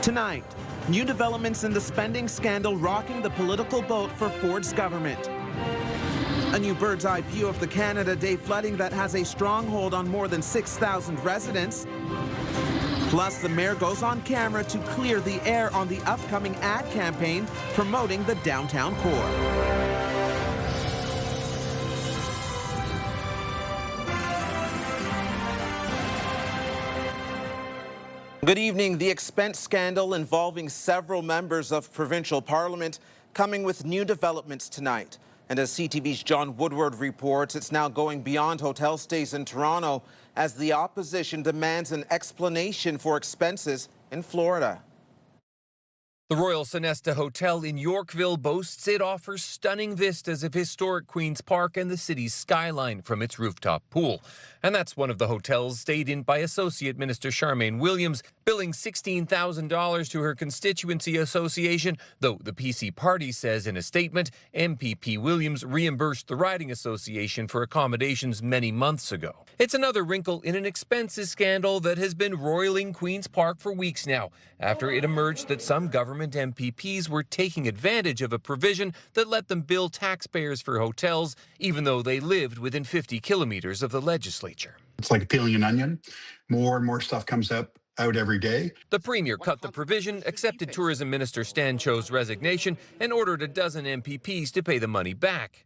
Tonight, new developments in the spending scandal rocking the political boat for Ford's government. A new bird's eye view of the Canada Day flooding that has a stronghold on more than 6,000 residents. Plus, the mayor goes on camera to clear the air on the upcoming ad campaign promoting the downtown core. Good evening. The expense scandal involving several members of Provincial Parliament coming with new developments tonight. And as CTV's John Woodward reports, it's now going beyond hotel stays in Toronto as the opposition demands an explanation for expenses in Florida. The Royal Sonesta Hotel in Yorkville boasts it offers stunning vistas of historic Queen's Park and the city's skyline from its rooftop pool. And that's one of the hotels stayed in by Associate Minister Charmaine Williams, billing $16,000 to her constituency association, though the PC party says in a statement MPP Williams reimbursed the riding association for accommodations many months ago. It's another wrinkle in an expenses scandal that has been roiling Queen's Park for weeks now, after it emerged that some government MPPs were taking advantage of a provision that let them bill taxpayers for hotels, even though they lived within 50 kilometers of the legislature. It's like peeling an onion. More and more stuff comes out every day. The Premier cut the provision, accepted Tourism Minister Stan Cho's resignation, and ordered a dozen MPPs to pay the money back.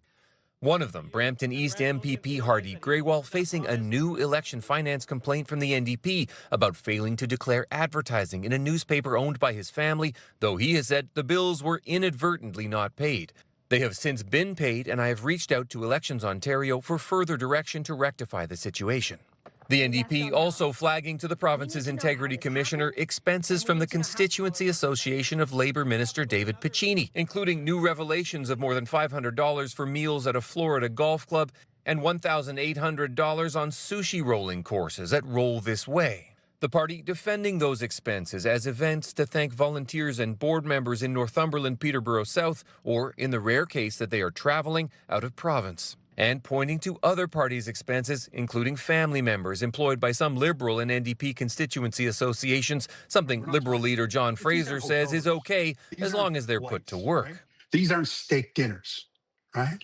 One of them, Brampton East MPP Hardeep Grewal, facing a new election finance complaint from the NDP about failing to declare advertising in a newspaper owned by his family, though he has said the bills were inadvertently not paid. They have since been paid, and I have reached out to Elections Ontario for further direction to rectify the situation. The NDP also flagging to the province's Integrity Commissioner expenses from the Constituency Association of Labour Minister David Piccini, including new revelations of more than $500 for meals at a Florida golf club and $1,800 on sushi-rolling courses at Roll This Way. The party defending those expenses as events to thank volunteers and board members in Northumberland, Peterborough South, or in the rare case that they are travelling out of province. And pointing to other parties' expenses, including family members employed by some Liberal and NDP constituency associations, something Liberal leader John Fraser says is okay as long as they're put to work. Right? These aren't steak dinners, right?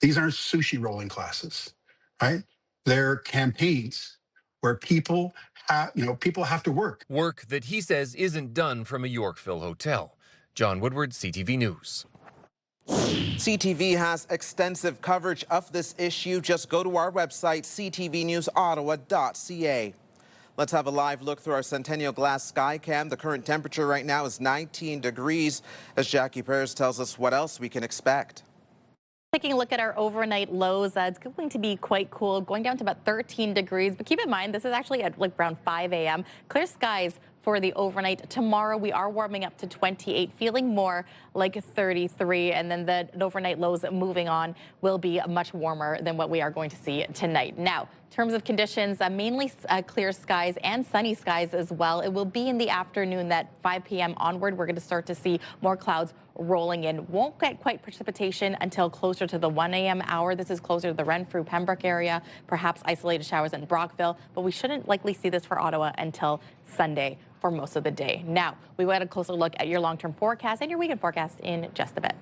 These aren't sushi rolling classes, right? They're campaigns where people have to work. Work that he says isn't done from a Yorkville hotel. John Woodward, CTV News. CTV has extensive coverage of this issue. Just go to our website, ctvnewsottawa.ca. Let's have a live look through our Centennial Glass sky cam. The current temperature right now is 19 degrees. As Jackie Perez tells us what else we can expect. Taking a look at our overnight lows, it's going to be quite cool, going down to about 13 degrees. But keep in mind, this is actually at like around 5 a.m. Clear skies for the overnight. Tomorrow, we are warming up to 28, feeling more like 33. And then the overnight lows moving on will be much warmer than what we are going to see tonight. Now, in terms of conditions, mainly clear skies and sunny skies as well. It will be in the afternoon that 5 p.m. onward. We're going to start to see more clouds rolling in. Won't get quite precipitation until closer to the 1 a.m. hour. This is closer to the Renfrew, Pembroke area, perhaps isolated showers in Brockville, but we shouldn't likely see this for Ottawa until Sunday for most of the day. Now, we want a closer look at your long-term forecast and your weekend forecast in just a bit.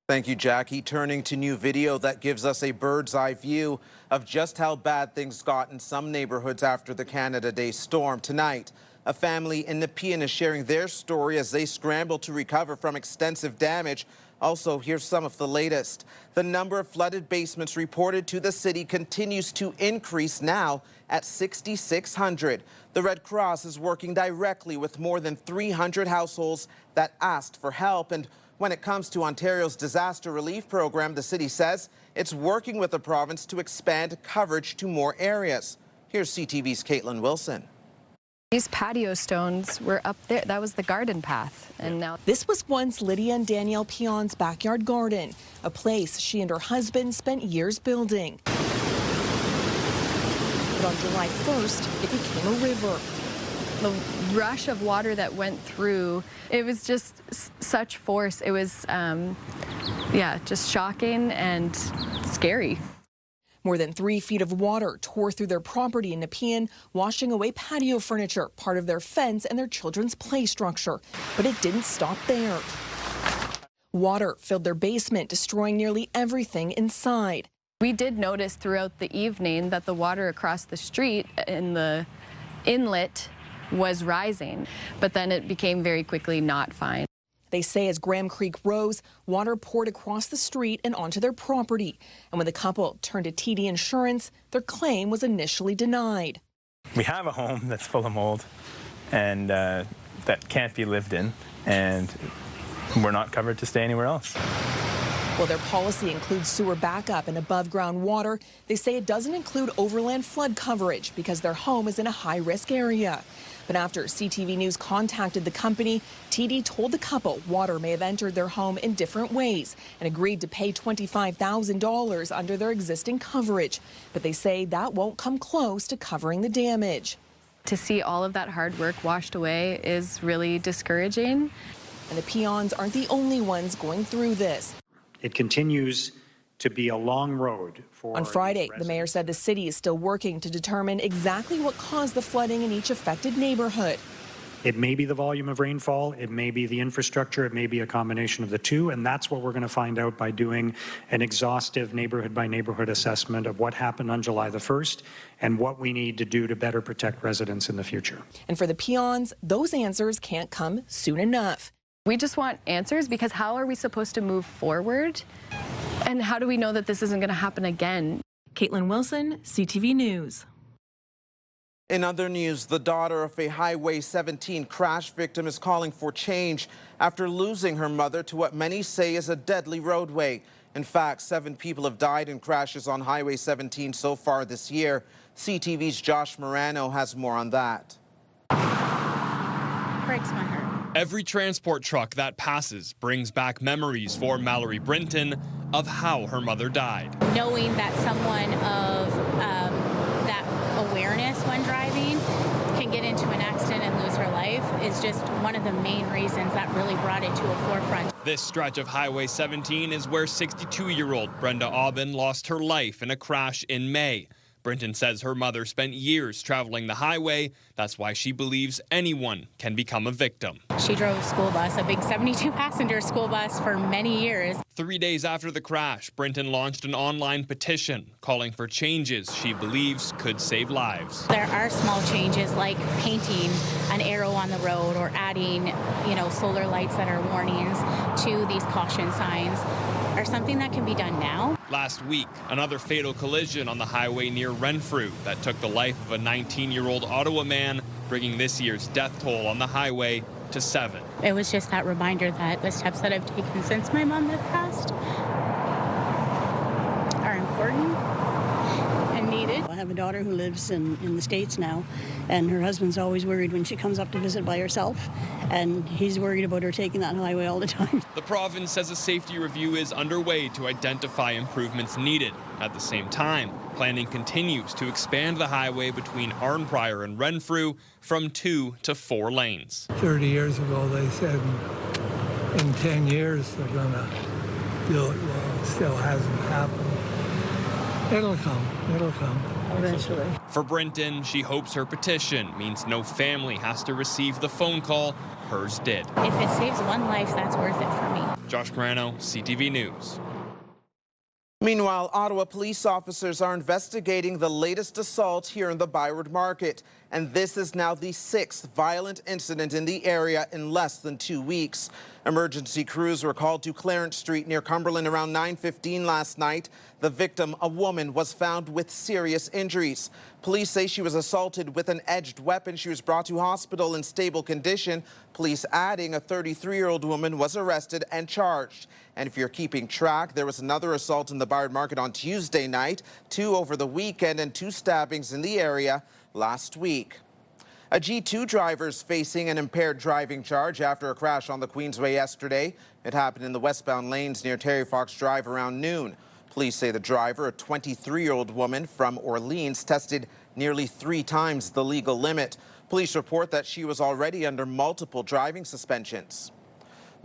Thank you, Jackie. Turning to new video that gives us a bird's eye view of just how bad things got in some neighborhoods after the Canada Day storm. Tonight, a family in Nepean is sharing their story as they scramble to recover from extensive damage. Also, here's some of the latest. The number of flooded basements reported to the city continues to increase now at 6,600. The Red Cross is working directly with more than 300 households that asked for help. And when it comes to Ontario's disaster relief program, the city says it's working with the province to expand coverage to more areas. Here's CTV's Caitlin Wilson. These patio stones were up there. That was the garden path. And now this was once Lydia and Danielle Pion's backyard garden, a place she and her husband spent years building. But on July 1st, it became a river. The rush of water that went through, it was just such force. It was, just shocking and scary. More than 3 feet of water tore through their property in Nepean, washing away patio furniture, part of their fence and their children's play structure. But it didn't stop there. Water filled their basement, destroying nearly everything inside. We did notice throughout the evening that the water across the street in the inlet was rising, but then it became very quickly not fine. They say as Graham Creek rose, water poured across the street and onto their property. And when the couple turned to TD Insurance, their claim was initially denied. We have a home that's full of mold and that can't be lived in, and we're not covered to stay anywhere else. While their policy includes sewer backup and above-ground water, they say it doesn't include overland flood coverage because their home is in a high-risk area. But after CTV News contacted the company, TD told the couple water may have entered their home in different ways and agreed to pay $25,000 under their existing coverage. But they say that won't come close to covering the damage. To see all of that hard work washed away is really discouraging. And the peons aren't the only ones going through this. It continues to be a long road for... On Friday, the mayor said the city is still working to determine exactly what caused the flooding in each affected neighborhood. It may be the volume of rainfall, it may be the infrastructure, it may be a combination of the two, and that's what we're going to find out by doing an exhaustive neighborhood-by-neighborhood assessment of what happened on July the 1st and what we need to do to better protect residents in the future. And for the peons, those answers can't come soon enough. We just want answers, because how are we supposed to move forward? And how do we know that this isn't going to happen again? Caitlin Wilson, CTV News. In other news, the daughter of a Highway 17 crash victim is calling for change after losing her mother to what many say is a deadly roadway. In fact, 7 people have died in crashes on Highway 17 so far this year. CTV's Josh Morano has more on that. Breaks my heart. Every transport truck that passes brings back memories for Mallory Brinton of how her mother died. Knowing that someone of that awareness when driving can get into an accident and lose her life is just one of the main reasons that really brought it to a forefront. This stretch of Highway 17 is where 62-year-old Brenda Aubin lost her life in a crash in May. Brinton says her mother spent years traveling the highway. That's why she believes anyone can become a victim. She drove a school bus, a big 72-passenger school bus, for many years. 3 days after the crash, Brinton launched an online petition calling for changes she believes could save lives. There are small changes like painting an arrow on the road or adding, solar lights that are warnings to these caution signs are something that can be done now. Last week, another fatal collision on the highway near Renfrew that took the life of a 19-year-old Ottawa man, bringing this year's death toll on the highway to 7. It was just that reminder that the steps that I've taken since my mom had passed are important and needed. I have a daughter who lives in the States now, and her husband's always worried when she comes up to visit by herself, and he's worried about her taking that highway all the time. The province says a safety review is underway to identify improvements needed. At the same time, planning continues to expand the highway between Arnprior and Renfrew from 2 to 4 lanes. 30 years ago, they said in 10 years they're going to do it. Well, it still hasn't happened. It'll come. It'll come. Eventually. For Brinton, she hopes her petition means no family has to receive the phone call hers did. If it saves one life, that's worth it for me. Josh Morano, CTV News. Meanwhile, Ottawa police officers are investigating the latest assault here in the Byward Market. And this is now the 6th violent incident in the area in less than 2 weeks. Emergency crews were called to Clarence Street near Cumberland around 9:15 last night. The victim, a woman, was found with serious injuries. Police say she was assaulted with an edged weapon. She was brought to hospital in stable condition. Police adding a 33-year-old woman was arrested and charged. And if you're keeping track, there was another assault in the Byward Market on Tuesday night, 2 over the weekend, and 2 stabbings in the area last week. A G2 driver is facing an impaired driving charge after a crash on the Queensway yesterday. It happened in the westbound lanes near Terry Fox Drive around noon. Police say the driver, a 23-year-old woman from Orleans, tested nearly 3 times the legal limit. Police report that she was already under multiple driving suspensions.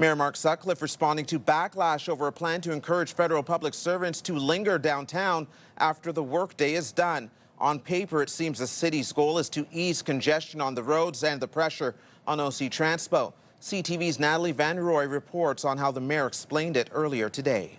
Mayor Mark Sutcliffe responding to backlash over a plan to encourage federal public servants to linger downtown after the workday is done. On paper, it seems the city's goal is to ease congestion on the roads and the pressure on OC Transpo. CTV's Natalie Van Roy reports on how the mayor explained it earlier today.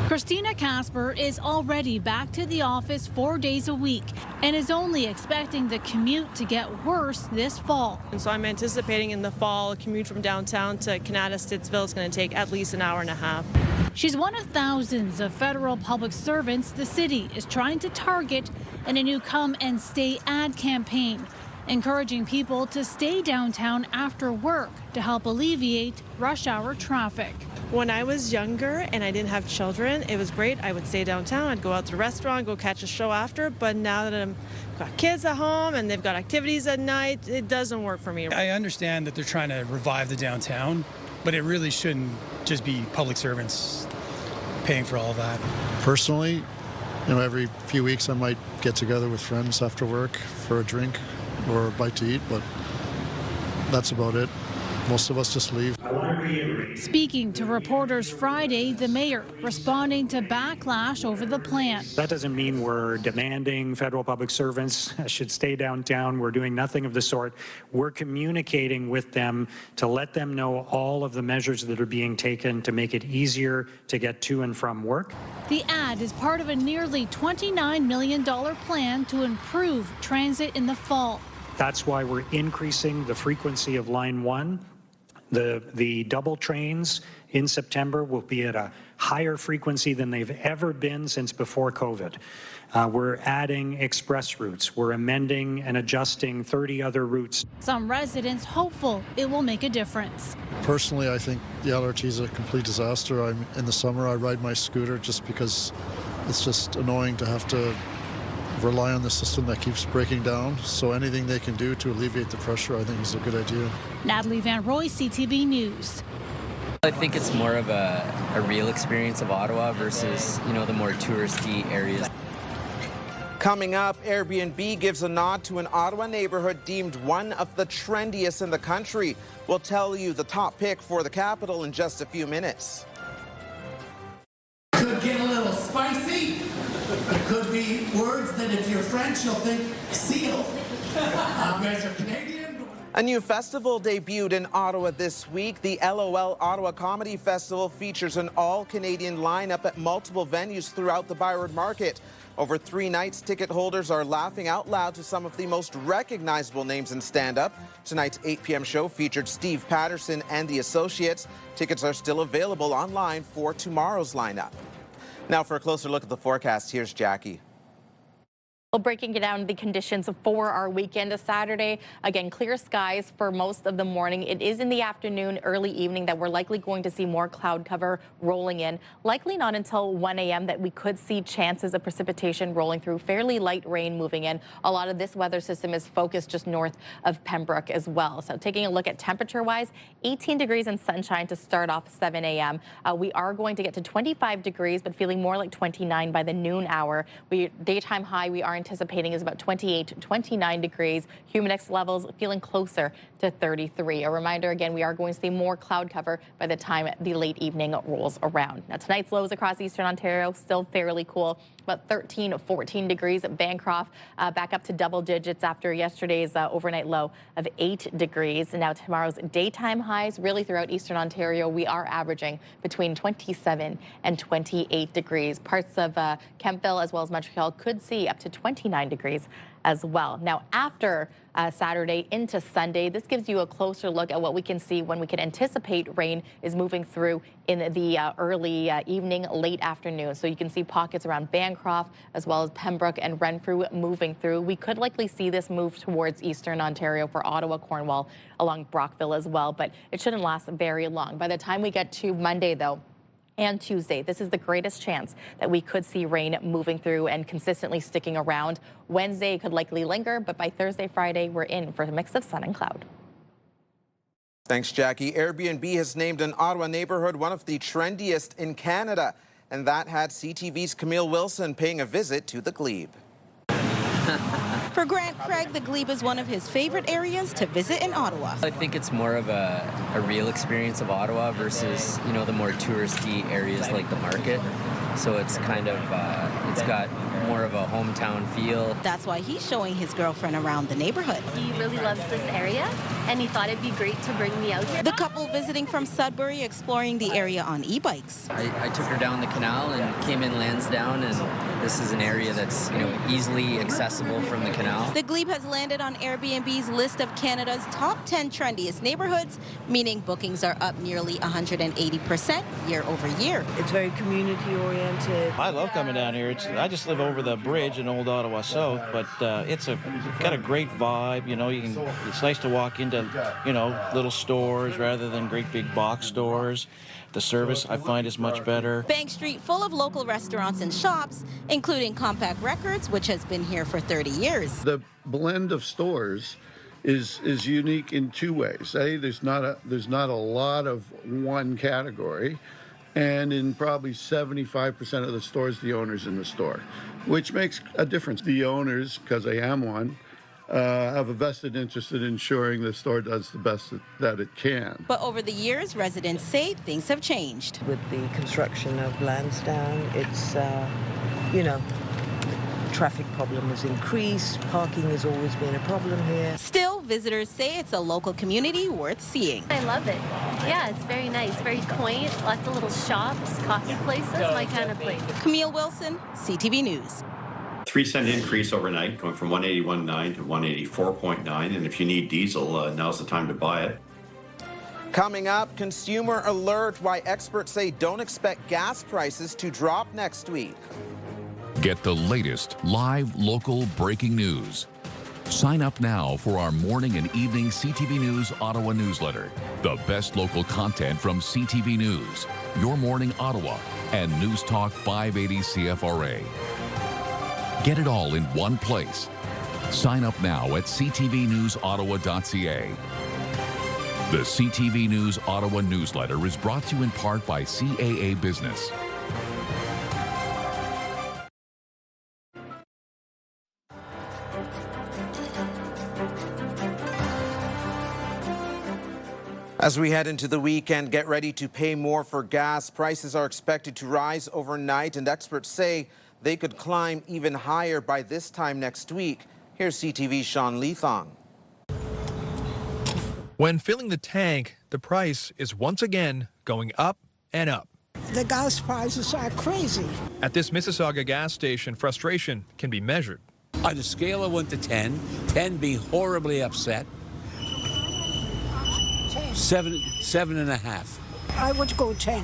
Christina Casper is already back to the office 4 days a week and is only expecting the commute to get worse this fall. And so I'm anticipating in the fall, a commute from downtown to Canada Stittsville is going to take at least an hour and a half. She's one of thousands of federal public servants the city is trying to target in a new Come and Stay ad campaign, encouraging people to stay downtown after work to help alleviate rush hour traffic. When I was younger and I didn't have children, it was great. I would stay downtown, I'd go out to a restaurant, go catch a show after. But now that I've got kids at home and they've got activities at night, it doesn't work for me. I understand that they're trying to revive the downtown, but it really shouldn't just be public servants paying for all of that. Personally, every few weeks I might get together with friends after work for a drink or a bite to eat, but that's about it. Most of us just leave. Speaking to reporters Friday, the mayor responding to backlash over the plan. That doesn't mean we're demanding federal public servants should stay downtown. We're doing nothing of the sort. We're communicating with them to let them know all of the measures that are being taken to make it easier to get to and from work. The ad is part of a nearly $29 million plan to improve transit in the fall. That's why we're increasing the frequency of Line 1. The double trains in September will be at a higher frequency than they've ever been since before COVID. We're adding express routes. We're amending and adjusting 30 other routes. Some residents hopeful it will make a difference. Personally, I think the LRT is a complete disaster. In the summer, I ride my scooter just because it's just annoying to have to rely on the system that keeps breaking down. So anything they can do to alleviate the pressure, I think is a good idea. Natalie Van Roy, CTV News. I think it's more of a real experience of Ottawa versus, the more touristy areas. Coming up, Airbnb gives a nod to an Ottawa neighborhood deemed one of the trendiest in the country. We'll tell you the top pick for the capital in just a few minutes. Could get a little spicy. It could be words that if you're French, you'll think seal. Guys are Canadian. A new festival debuted in Ottawa this week. The LOL Ottawa Comedy Festival features an all-Canadian lineup at multiple venues throughout the Byward Market. Over 3 nights, ticket holders are laughing out loud to some of the most recognizable names in stand-up. Tonight's 8 p.m. show featured Steve Patterson and the Associates. Tickets are still available online for tomorrow's lineup. Now for a closer look at the forecast, here's Jackie. Well, breaking down the conditions for our weekend, Saturday, again, clear skies for most of the morning. It is in the afternoon, early evening that we're likely going to see more cloud cover rolling in. Likely not until 1 a.m. that we could see chances of precipitation rolling through, fairly light rain moving in. A lot of this weather system is focused just north of Pembroke as well. So taking a look at temperature-wise, 18 degrees and sunshine to start off 7 a.m. We are going to get to 25 degrees, but feeling more like 29 by the noon hour. Daytime high, we are anticipating is about 28 to 29 degrees. Humidex levels feeling closer to 33. A reminder again, we are going to see more cloud cover by the time the late evening rolls around. Now tonight's lows across eastern Ontario still fairly cool, about 13 to 14 degrees at Bancroft, back up to double digits after yesterday's overnight low of 8 degrees. And now tomorrow's daytime highs really throughout eastern Ontario, we are averaging between 27 and 28 degrees. Parts of Kemptville as well as Montreal could see up to 29 degrees as well. Now after Saturday into Sunday, this gives you a closer look at what we can see when we can anticipate rain is moving through in the early evening, late afternoon. So you can see pockets around Bancroft as well as Pembroke and Renfrew moving through. We could likely see this move towards eastern Ontario for Ottawa, Cornwall, along Brockville as well, but it shouldn't last very long. By the time we get to Monday, though, and Tuesday, this is the greatest chance that we could see rain moving through and consistently sticking around. Wednesday could likely linger, but by Thursday, Friday, we're in for a mix of sun and cloud. Thanks, Jackie. Airbnb has named an Ottawa neighborhood one of the trendiest in Canada, and that had CTV's Camille Wilson paying a visit to the Glebe. For Grant Craig, the Glebe is one of his favorite areas to visit in Ottawa. I think it's more of a real experience of Ottawa versus, you know, the more touristy areas like the market. So it's kind of, it's got more of a hometown feel. That's why he's showing his girlfriend around the neighborhood. He really loves this area, and he thought it'd be great to bring me out here. The couple visiting from Sudbury exploring the area on e-bikes. I took her down the canal and came in Lansdowne, and this is an area that's, you know, easily accessible from the canal. The Glebe has landed on Airbnb's list of Canada's top 10 trendiest neighborhoods, meaning bookings are up nearly 180% year over year. It's very community oriented. I love coming down here. I just live over the bridge in Old Ottawa South, but it's got a great vibe. You know, it's nice to walk into, you know, little stores rather than great big box stores. The service, I find, is much better. Bank Street full of local restaurants and shops, including Compact Records, which has been here for 30 years. The blend of stores is unique in two ways. There's not a lot of one category, and in probably 75% of the stores, the owner's in the store, which makes a difference. The owners, because I am one, have a vested interest in ensuring the store does the best that it can. But over the years, residents say things have changed. With the construction of Lansdowne, it's, you know, traffic problem has increased. Parking has always been a problem here. Still, visitors say it's a local community worth seeing. I love it. Yeah, it's very nice, very quaint, lots of little shops, coffee places, my kind of place. Camille Wilson, CTV News. 3-cent increase overnight, going from 181.9 to 184.9, and if you need diesel, now's the time to buy it. Coming up, consumer alert, why experts say don't expect gas prices to drop next week. Get the latest live local breaking news. Sign up now for our morning and evening CTV News Ottawa newsletter. The best local content from CTV News, Your Morning Ottawa, and News Talk 580 CFRA. Get it all in one place. Sign up now at ctvnewsottawa.ca. The CTV News Ottawa newsletter is brought to you in part by CAA Business. As we head into the weekend, get ready to pay more for gas. Prices are expected to rise overnight, and experts say they could climb even higher by this time next week. Here's CTV's Sean Leathong. When filling the tank, the price is once again going up and up. The gas prices are crazy. At this Mississauga gas station, frustration can be measured. On a scale of 1 to 10, 10 being horribly upset, 7.5. I would go 10.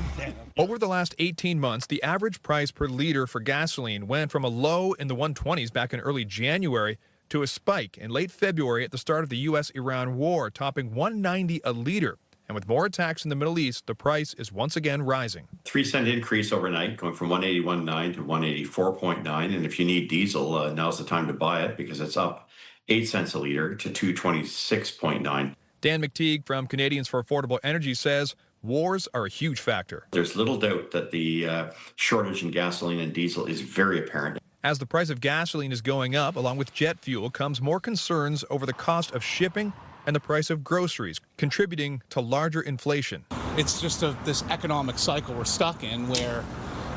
Over the last 18 months, the average price per liter for gasoline went from a low in the 120s back in early January to a spike in late February at the start of the U.S.-Iran war, topping $1.90 a liter. And with more attacks in the Middle East, the price is once again rising. 3-cent increase overnight, going from 181.9 to 184.9, and if you need diesel, now's the time to buy it because it's up 8 cents a liter to 226.9. Dan McTeague from Canadians for Affordable Energy says wars are a huge factor. There's little doubt that the shortage in gasoline and diesel is very apparent. As the price of gasoline is going up, along with jet fuel, comes more concerns over the cost of shipping and the price of groceries, contributing to larger inflation. It's just this economic cycle we're stuck in where,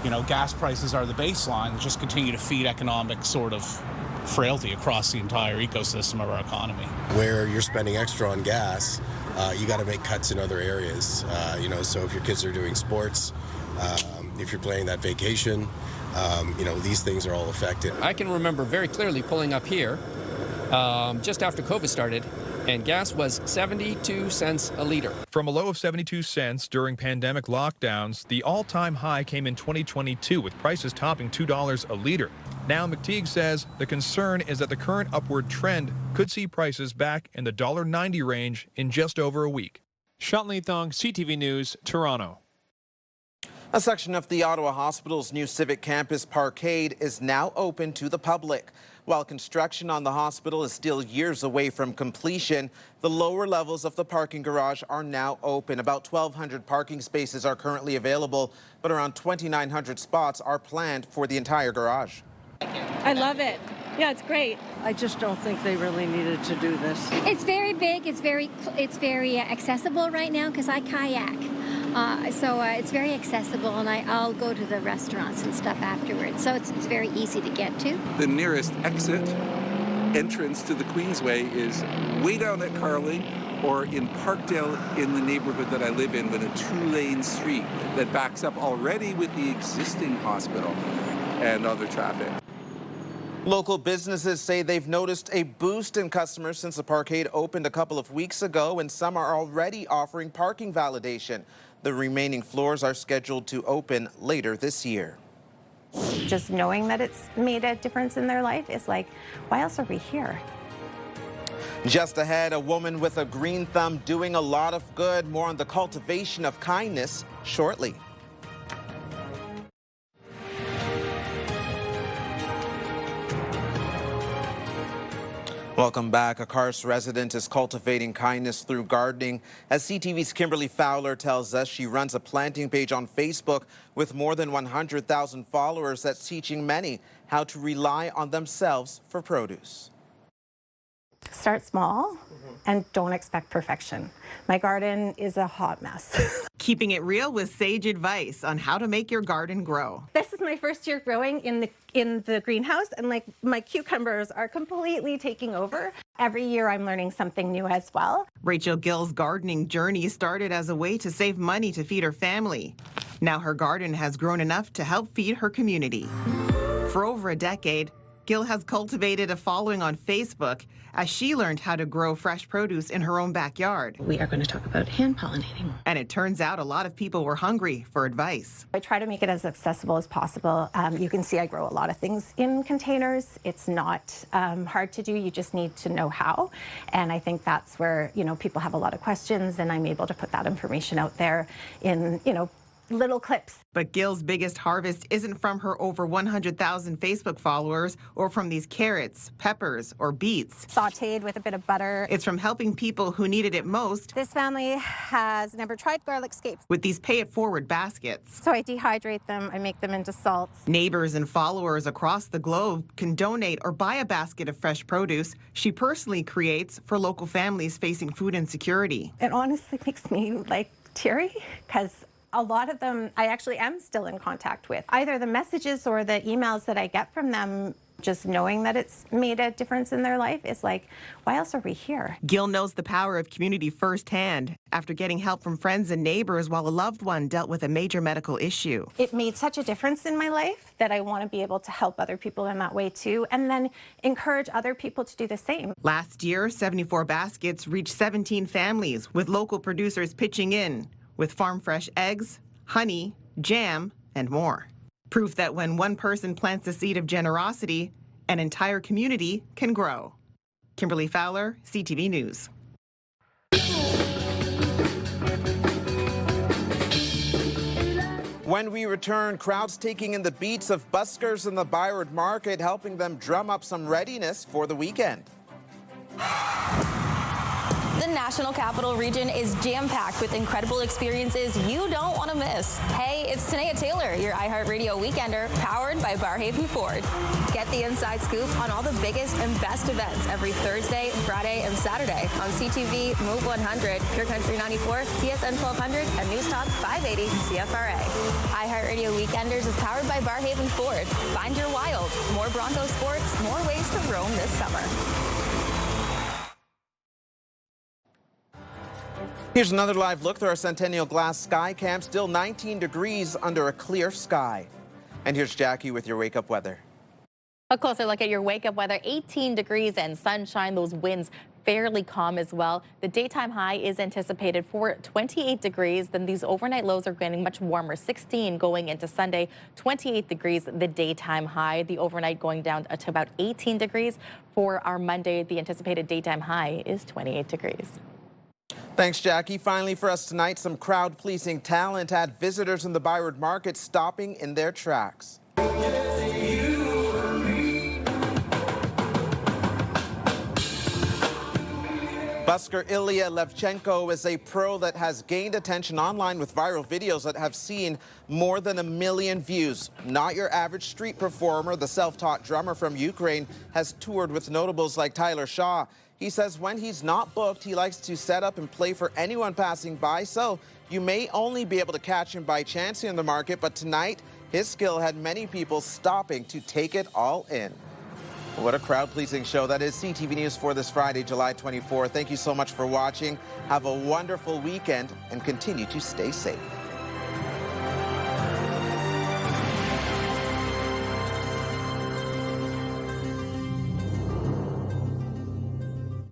you know, gas prices are the baseline, just continue to feed economic sort of frailty across the entire ecosystem of our economy. Where you're spending extra on gas, you got to make cuts in other areas. You know, so if your kids are doing sports, if you're planning that vacation, you know, these things are all affected. I can remember very clearly pulling up here just after COVID started, and gas was 72 cents a liter. From a low of 72 cents during pandemic lockdowns, the all-time high came in 2022 with prices topping $2 a liter. Now, McTeague says the concern is that the current upward trend could see prices back in the $1.90 range in just over a week. Sean Leathong, CTV News, Toronto. A section of the Ottawa Hospital's new Civic Campus Parkade is now open to the public. While construction on the hospital is still years away from completion, the lower levels of the parking garage are now open. About 1,200 parking spaces are currently available, but around 2,900 spots are planned for the entire garage. I love it. Yeah, it's great. I just don't think they really needed to do this. It's very big. It's very accessible right now because I kayak. So it's very accessible, and I'll go to the restaurants and stuff afterwards. So it's very easy to get to. The nearest entrance to the Queensway is way down at Carling or in Parkdale in the neighborhood that I live in with a 2-lane street that backs up already with the existing hospital and other traffic. Local businesses say they've noticed a boost in customers since the parkade opened a couple of weeks ago, and some are already offering parking validation. The remaining floors are scheduled to open later this year. Just knowing that it's made a difference in their life is like, why else are we here? Just ahead, a woman with a green thumb doing a lot of good. More on the cultivation of kindness shortly. Welcome back. A Carse resident is cultivating kindness through gardening. As CTV's Kimberly Fowler tells us, she runs a planting page on Facebook with more than 100,000 followers that's teaching many how to rely on themselves for produce. Start small and don't expect perfection. My garden is a hot mess. Keeping it real with sage advice on how to make your garden grow. This is my first year growing in the greenhouse, and like my cucumbers are completely taking over. Every year I'm learning something new as well. Rachel Gill's gardening journey started as a way to save money to feed her family. Now her garden has grown enough to help feed her community. For over a decade, Gill has cultivated a following on Facebook as she learned how to grow fresh produce in her own backyard. We are going to talk about hand pollinating. And it turns out a lot of people were hungry for advice. I try to make it as accessible as possible. You can see I grow a lot of things in containers. It's not hard to do. You just need to know how. And I think that's where, people have a lot of questions, and I'm able to put that information out there in, little clips. But Gill's biggest harvest isn't from her over 100,000 Facebook followers or from these carrots, peppers, or beets. Sauteed with a bit of butter. It's from helping people who needed it most. This family has never tried garlic scapes. With these pay-it-forward baskets. So I dehydrate them, I make them into salts. Neighbors and followers across the globe can donate or buy a basket of fresh produce she personally creates for local families facing food insecurity. It honestly makes me teary, because a lot of them I actually am still in contact with. Either the messages or the emails that I get from them, just knowing that it's made a difference in their life is like, why else are we here? Gill knows the power of community firsthand after getting help from friends and neighbors while a loved one dealt with a major medical issue. It made such a difference in my life that I want to be able to help other people in that way too, and then encourage other people to do the same. Last year, 74 baskets reached 17 families, with local producers pitching in with farm fresh eggs, honey, jam, and more. Proof that when one person plants a seed of generosity, an entire community can grow. Kimberly Fowler, CTV News. When we return, crowds taking in the beats of buskers in the Byward Market, helping them drum up some readiness for the weekend. The National Capital Region is jam-packed with incredible experiences you don't want to miss. Hey, it's Tanea Taylor, your iHeartRadio Weekender, powered by Barhaven Ford. Get the inside scoop on all the biggest and best events every Thursday, Friday, and Saturday on CTV, Move 100, Pure Country 94, TSN 1200, and News Talk 580 CFRA. iHeartRadio Weekenders is powered by Barhaven Ford. Find your wild. More Bronco sports, more ways to roam this summer. Here's another live look through our Centennial Glass Sky Cam. Still 19 degrees under a clear sky. And here's Jackie with your wake-up weather. A closer look at your wake-up weather. 18 degrees and sunshine. Those winds fairly calm as well. The daytime high is anticipated for 28 degrees. Then these overnight lows are getting much warmer. 16 going into Sunday. 28 degrees the daytime high. The overnight going down to about 18 degrees. For our Monday, the anticipated daytime high is 28 degrees. Thanks, Jackie. Finally for us tonight, some crowd-pleasing talent had visitors in the Byward Market stopping in their tracks. Busker Ilya Levchenko is a pro that has gained attention online with viral videos that have seen more than 1 million views. Not your average street performer, the self-taught drummer from Ukraine has toured with notables like Tyler Shaw. He says when he's not booked, he likes to set up and play for anyone passing by, so you may only be able to catch him by chance in the market, but tonight his skill had many people stopping to take it all in. What a crowd-pleasing show. That is CTV News for this Friday, July 24. Thank you so much for watching. Have a wonderful weekend and continue to stay safe.